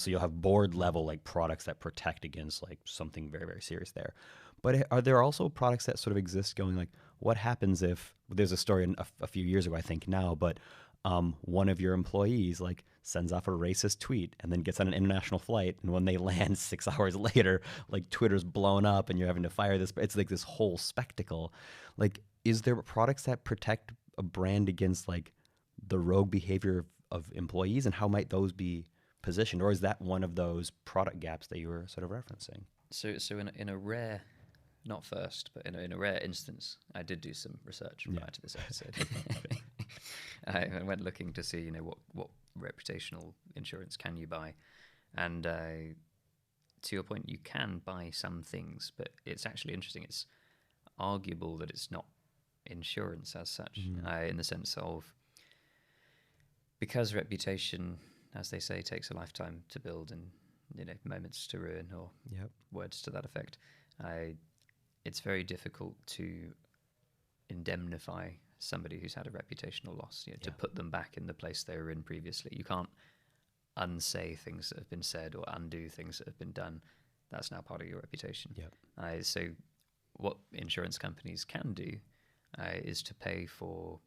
So you'll have board level like products that protect against like something very, very serious there. But are there also products that sort of exist going like, what happens if there's a story a few years ago, I think now, but one of your employees like sends off a racist tweet and then gets on an international flight, and when they land 6 hours later, like Twitter's blown up and you're having to fire this. It's like this whole spectacle. Like, is there products that protect a brand against like the rogue behavior of employees, and how might those be positioned, or is that one of those product gaps that you were sort of referencing? So in a rare, not first, but in a rare instance, I did do some research prior to this episode. I went looking to see, what reputational insurance can you buy, and to your point, you can buy some things, but it's actually interesting. It's arguable that it's not insurance as such, in the sense of, because reputation, as they say, takes a lifetime to build and moments to ruin, or words to that effect. It's very difficult to indemnify somebody who's had a reputational loss, to put them back in the place they were in previously. You can't unsay things that have been said or undo things that have been done. That's now part of your reputation. So what insurance companies can do is to pay for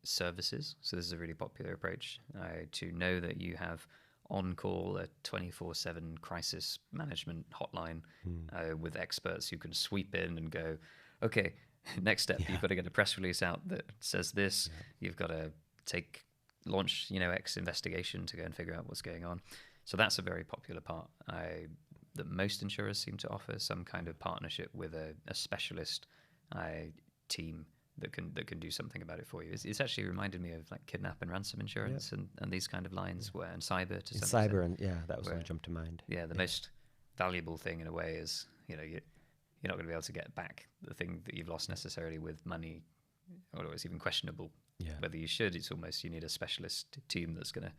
services. So this is a really popular approach, to know that you have on call a 24/7 crisis management hotline with experts who can sweep in and go, okay, next step, you've got to get a press release out that says this. You've got to launch X investigation to go and figure out what's going on. So that's a very popular part that most insurers seem to offer, some kind of partnership with a specialist team that can do something about it for you. It's actually reminded me of like kidnap and ransom insurance and these kind of lines, where, and cyber to some extent. Cyber, and that was what jumped to mind. The most valuable thing in a way is, you're not going to be able to get back the thing that you've lost necessarily with money, or it's even questionable whether you should. It's almost, you need a specialist team that's going to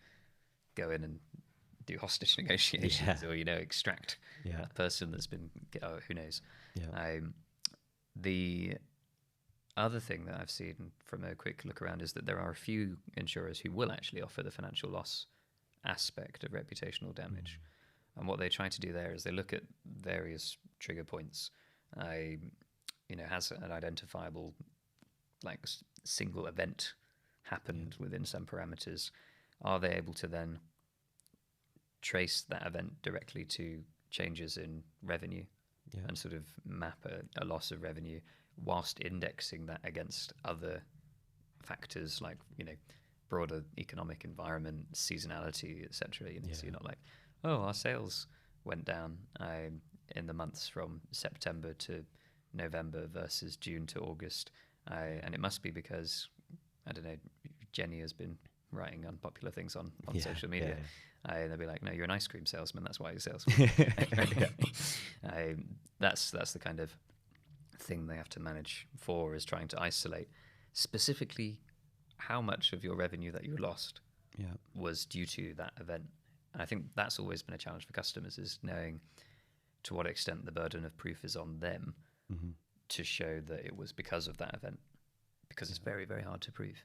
go in and do hostage negotiations or extract that person that's been, who knows. The other thing that I've seen from a quick look around is that there are a few insurers who will actually offer the financial loss aspect of reputational damage. And what they try to do there is they look at various trigger points. Has an identifiable like single event happened within some parameters? Are they able to then trace that event directly to changes in revenue and sort of map a loss of revenue, whilst indexing that against other factors like broader economic environment, seasonality, etc. So you're not like, our sales went down in the months from September to November versus June to August, and it must be because, I don't know, Jenny has been writing unpopular things on social media. They'll be like, no, you're an ice cream salesman, that's why your sales that's the kind of thing they have to manage for, is trying to isolate specifically how much of your revenue that you lost was due to that event. And I think that's always been a challenge for customers, is knowing to what extent the burden of proof is on them to show that it was because of that event, because it's very, very hard to prove.